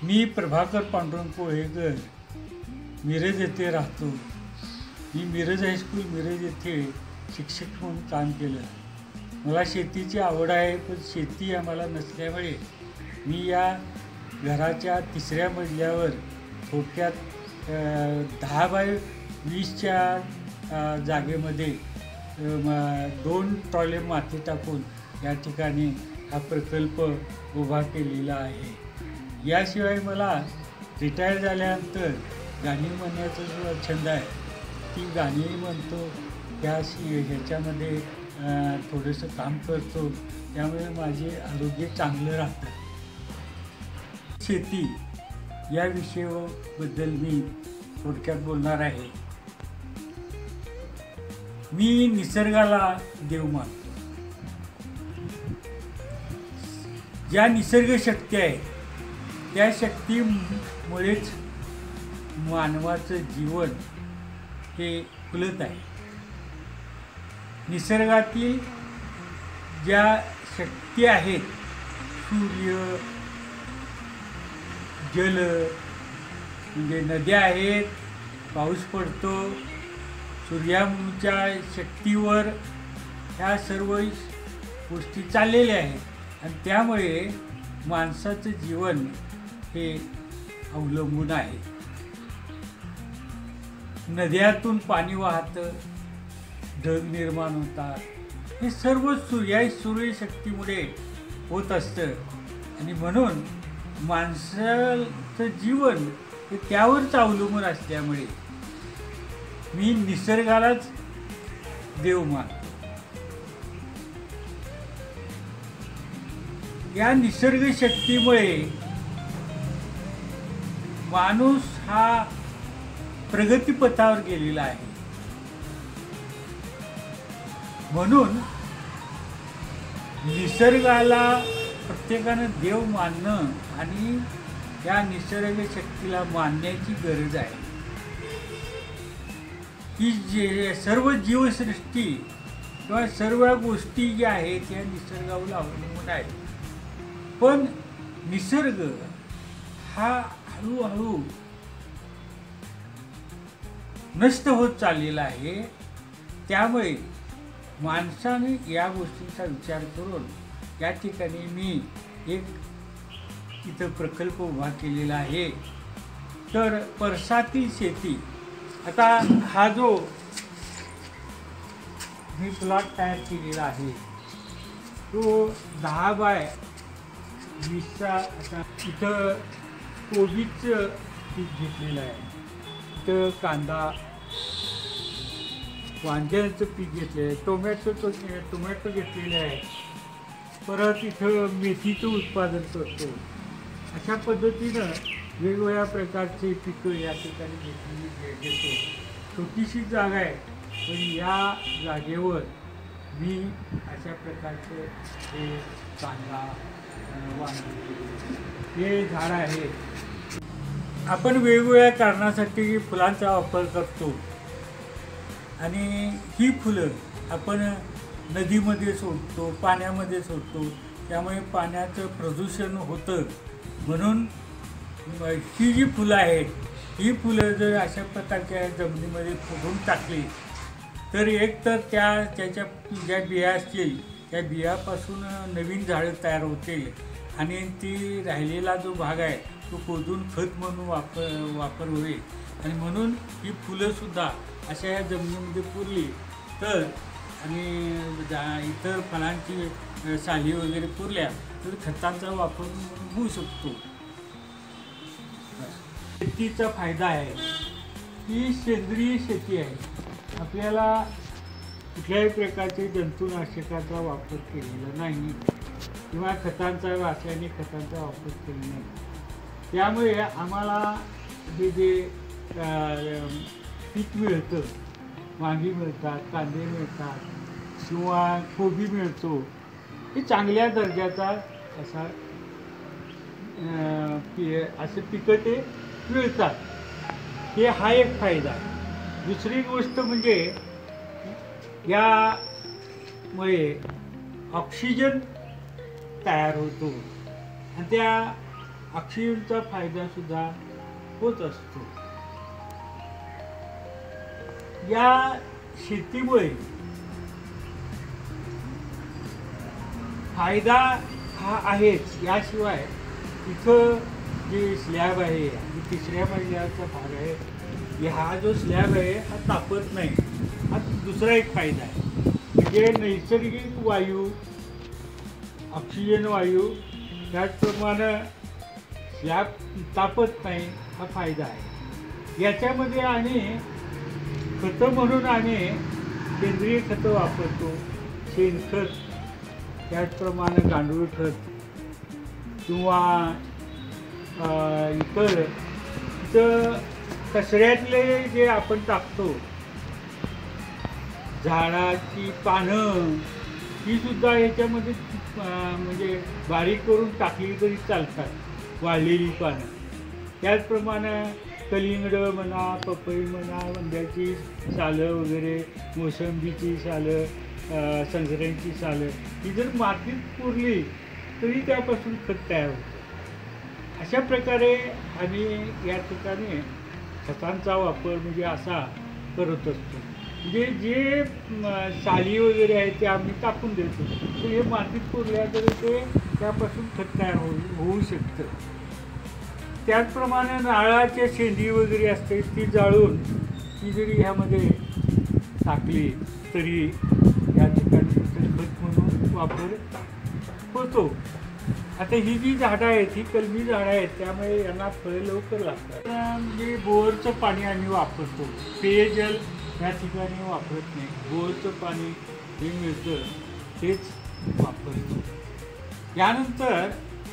मी प्रभाकर पांडुरंग कोळेकर मिरज येथे राहतो. मी मिरज हायस्कूल मिरज येथे शिक्षक म्हणून काम केलं. मला शेतीची आवड आहे, पण शेती आम्हाला नसल्यामुळे मी या घराच्या 3ऱ्या मजल्यावर थोडक्यात 10x20च्या जागेमध्ये 2 ट्रॉले माती टाकून या ठिकाणी हा प्रकल्प उभा केलेला आहे. याशिवाय मला रिटायर झाल्यानंतर गाणी म्हणण्याचा जो छंद आहे ती गाणी म्हणतो. ह्याच्यामध्ये थोडंसं काम करतो, त्यामुळे माझे आरोग्य चांगलं राहतं. शेती या विषयाबद्दल मी थोडक्यात बोलणार आहे. मी निसर्गाला देव मानतो. ज्या निसर्ग शक्ती आहे त्या शक्तीमुळेच मानवाचं जीवन हे फुलत आहे. निसर्गातील ज्या शक्ती आहेत, सूर्य, जल म्हणजे नद्या आहेत, पाऊस पडतो, सूर्याच्या शक्तीवर ह्या सर्व गोष्टी चाललेल्या आहेत आणि त्यामुळे माणसाचं जीवन हे अवलंबून आहे. नद्यातून पाणी वाहतं, ढग निर्माण होतात, हे सर्व सूर्यशक्तीमुळे होत असतं आणि म्हणून माणसाचं जीवन हे त्यावरच अवलंबून असल्यामुळे मी निसर्गालाच देव मानतो. या निसर्ग शक्तीमुळे माणूस हा प्रगतीपथावर गेलेला आहे. म्हणून निसर्गाला प्रत्येकानं देव मानणं आणि या निसर्ग शक्तीला मानण्याची गरज आहे. ही सर्व जीवसृष्टी किंवा सर्व गोष्टी ज्या आहेत या निसर्गावर अवलंबून आहेत. पण निसर्ग हा हळूहळू नष्ट होत चाललेला आहे. त्यामुळे माणसाने या गोष्टीचा विचार करून या ठिकाणी मी एक इथं प्रकल्प उभा केलेला आहे. तर परसातील शेती, आता हा जो मी प्लॉट तयार केलेला आहे तो 10x20चा. आता इथं कोबीचं पीक घेतलेलं आहे, इथं कांदा, वांग्याचं पीक घेतलेलं आहे, टोमॅटो घेतलेले आहे, परत इथं मेथीचं उत्पादन करतो. अशा पद्धतीनं वेगवेगळ्या प्रकारचे पिकं या ठिकाणी घेतो. छोटीशी जागा आहे, पण या जागेवर मी अशा प्रकारचे हे कांदा, वांगी हे झाड आहे. आपण वेगवेगळ्या कारणासाठी फुलांचा वापर करतो आणि ही फुलं आपण नदीमध्ये सोडतो, पाण्यामध्ये सोडतो, त्यामुळे पाण्याचं प्रदूषण होतं. म्हणून ही जी फुलं आहेत ही फुलं जर अशा प्रकारच्या जमिनीमध्ये फुगवून टाकली तर एक तर त्याच्या ज्या बिया असतील त्या बियापासून नवीन झाडं तयार होतील आणि ती राहिलेला जो भाग आहे तो खोदून खत म्हणून वापर होईल. आणि म्हणून ही फुलंसुद्धा अशा या जमिनीमध्ये पुरली तर आणि इतर फळांची साली वगैरे पुरल्या तर खतांचा वापर होऊ शकतो. शेतीचा फायदा आहे ही सेंद्रिय शेती आहे. आपल्याला कुठल्याही प्रकारचे जंतुनाशकाचा वापर केलेला नाही किंवा रासायनिक खतांचा वापर केलेला नाही. त्यामुळे आम्हाला हे जे पीक मिळतं, वांगी मिळतात, कांदे मिळतात किंवा कोबी मिळतो, हे चांगल्या दर्जाचा असे पिकं ते मिळतात. हे हा एक फायदा आहे. दुसरी गोष्ट म्हणजे यामुळे ऑक्सिजन तयार होतो आणि त्या ऑक्सिजनचा फायदा सुद्धा होत असतो. या शेतीमुळे फायदा हा आहेच, याशिवाय इथं जे स्लॅब आहे आणि तिसऱ्या मजल्याचा भाग आहे, हा जो स्लॅब आहे हा तापत नाही. हा दुसरा एक फायदा आहे. म्हणजे नैसर्गिक वायू, ऑक्सिजन वायू, त्याचप्रमाणे स्लॅब तापत नाही, हा फायदा आहे. याच्यामध्ये आणि खतं म्हणून आम्ही सेंद्रिय खतं वापरतो. शेणखत, त्याचप्रमाणे गांडूळ खत किंवा इतर कचऱ्यातले जे आपण टाकतो, झाडाची पानं ही सुद्धा याच्यामध्ये म्हणजे बारीक करून टाकली तरी चालतात, वाळलेली पानं. त्याचप्रमाणे कलिंगड म्हणा, पपई म्हणा, वंद्याची सालं वगैरे, मोसंबीची सालं, संत्र्यांची सालं ही जर मातीत पुरली तरी त्यापासून खत तयार होतं. अशा प्रकारे आम्ही या ठिकाणी खतांचा वापर म्हणजे असा करत असतो. म्हणजे जे साली वगैरे आहे ते आम्ही टाकून देतो, तर हे मातीत पुरल्या तरी ते त्यापासून खत तयार होऊ शकतं. त्याचप्रमाणे नारळाच्या शेंडी वगैरे असते, ती जाळून ती जरी ह्यामध्ये टाकली तरी या ठिकाणी खत म्हणून वापर होतो. आता ही जी झाडं आहेत ही कलमी झाडं आहेत, त्यामुळे यांना फळं लवकर लागतात. म्हणजे बोरचं पाणी आम्ही वापरतो, पेयजल या ठिकाणी वापरत नाही. बोरचं पाणी जे मिळतं तेच वापरतो. यानंतर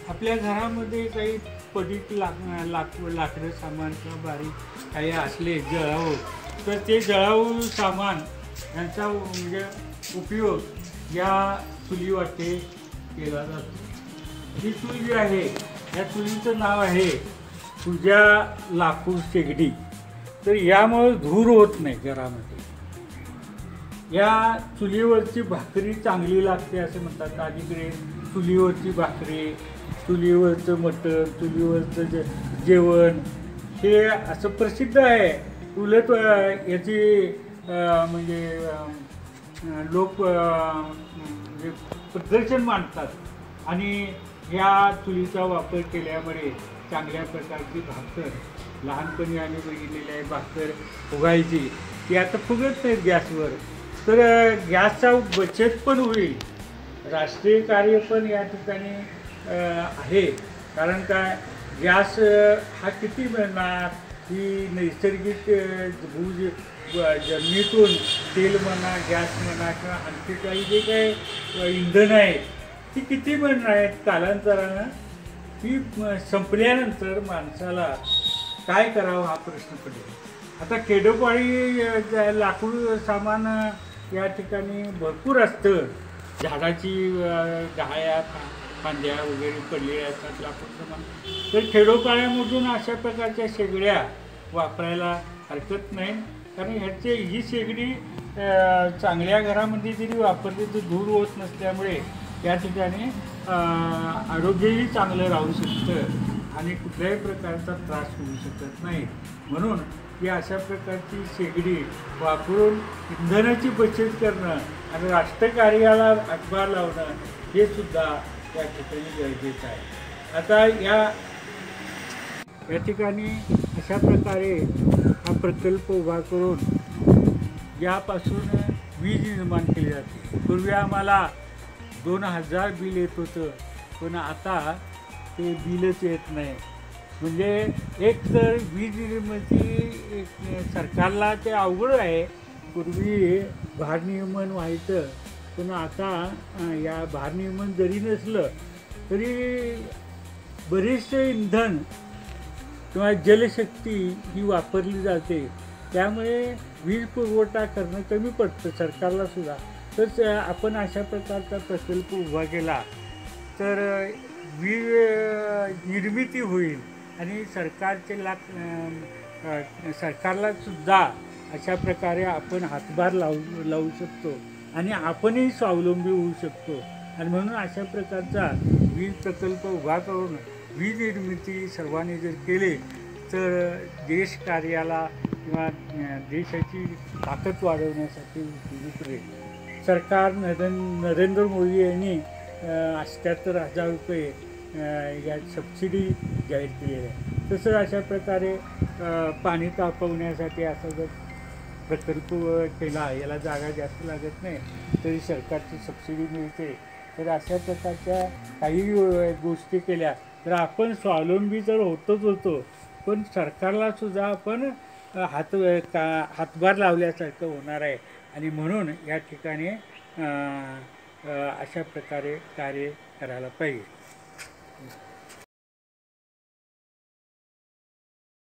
आपल्या घरामध्ये काही पडीक लाकडं सामान किंवा बारीक काही असले जळाऊ, तर ते जळाऊ सामान यांचा म्हणजे उपयोग या चुलीवाटे केला जातो. ही चूल जी आहे, या चुलीचं नाव आहे पूजा लाकूड शेगडी. तर यामुळे धूर होत नाही घरामध्ये. या चुलीवरची भाकरी चांगली लागते असं म्हणतात. अलीकडे चुलीवरची भाकरी, चुलीवरचं मटण, चुलीवरचं जेवण हे असं प्रसिद्ध आहे. उलट याची म्हणजे लोक म्हणजे प्रदर्शन मांडतात आणि ह्या चुलीचा वापर केल्यामुळे चांगल्या प्रकारची भाकर, लहानपणी आम्ही बघितलेली आहे भाकर फुगायची, ती आता फुगत नाहीत गॅसवर. तर गॅसचा बचत पण होईल, राष्ट्रीय कार्य पण या ठिकाणी आहे. कारण काय, गॅस हा किती मिळणार? ही नैसर्गिक जमिनीतून तेल म्हणा, गॅस म्हणा किंवा आणखी काही जे काही इंधन आहे ती किती मिळणार आहेत? कालांतरानं ती संपल्यानंतर माणसाला काय करावं हा प्रश्न पडेल. आता खेडोपाडी लाकूड सामान या ठिकाणी भरपूर असतं. झाडाची डहाळ्या, फांद्या वगैरे पडलेल्या असतात लाकूड सामान. तर खेडोपाड्यामधून अशा प्रकारच्या शेगड्या वापरायला हरकत नाही. कारण ही शेगडी चांगल्या घरामध्ये जरी वापरली तर धूर होत नसल्यामुळे या ठिकाणी आरोग्यही चांगलं राहू शकतं आणि कुठल्याही प्रकारचा त्रास होऊ शकत नाही. म्हणून ही अशा प्रकारची शेगडी वापरून इंधनाची बचत करणं आणि राष्ट्रकार्याला हातभार लावणं हे सुद्धा या ठिकाणी गरजेचं आहे. आता या ठिकाणी अशा प्रकारे हा प्रकल्प उभा करून यापासून वीज निर्माण केली जाते. पूर्वी आम्हाला 2000 बिल येत होतं, पण आता ते बिलच येत नाही. म्हणजे एक तर वीज निर्मिती सरकारला ते अवघड आहे. पूर्वी भारनियमन व्हायचं, पण आता या भारनियमन जरी नसलं तरी बरेचसे इंधन किंवा जलशक्ती ही वापरली जाते. त्यामुळे वीज पुरवठा करणं कमी पडतं सरकारला सुद्धा. तर आपण अशा प्रकारचा प्रकल्प उभा केला तर वीज निर्मिती होईल आणि सरकारला सुद्धा अशा प्रकारे आपण हातभार लावू शकतो आणि आपणही स्वावलंबी होऊ शकतो. आणि म्हणून अशा प्रकारचा वीज प्रकल्प उभा करून वीज निर्मिती सर्वांनी जर केली तर देश कार्याला किंवा देशाची ताकद वाढवण्यासाठी उपयोगी पडेल. सरकार नरेंद्र मोदी यांनी 78,000 रुपये या सबसिडी जाहीर केलेली आहे. तसंच अशा प्रकारे पाणी तापवण्यासाठी असा जर प्रकल्प केला, याला जागा जास्त लागत नाही तरी सरकारची सबसिडी मिळते. तर अशा प्रकारच्या काही गोष्टी केल्या तर आपण स्वावलंबी तर होतो, पण सरकारला सुद्धा आपण हातभार लावल्यासारखं होणार आहे. आणि म्हणून या ठिकाणी अशा प्रकारे कार्य करायला पाहिजे.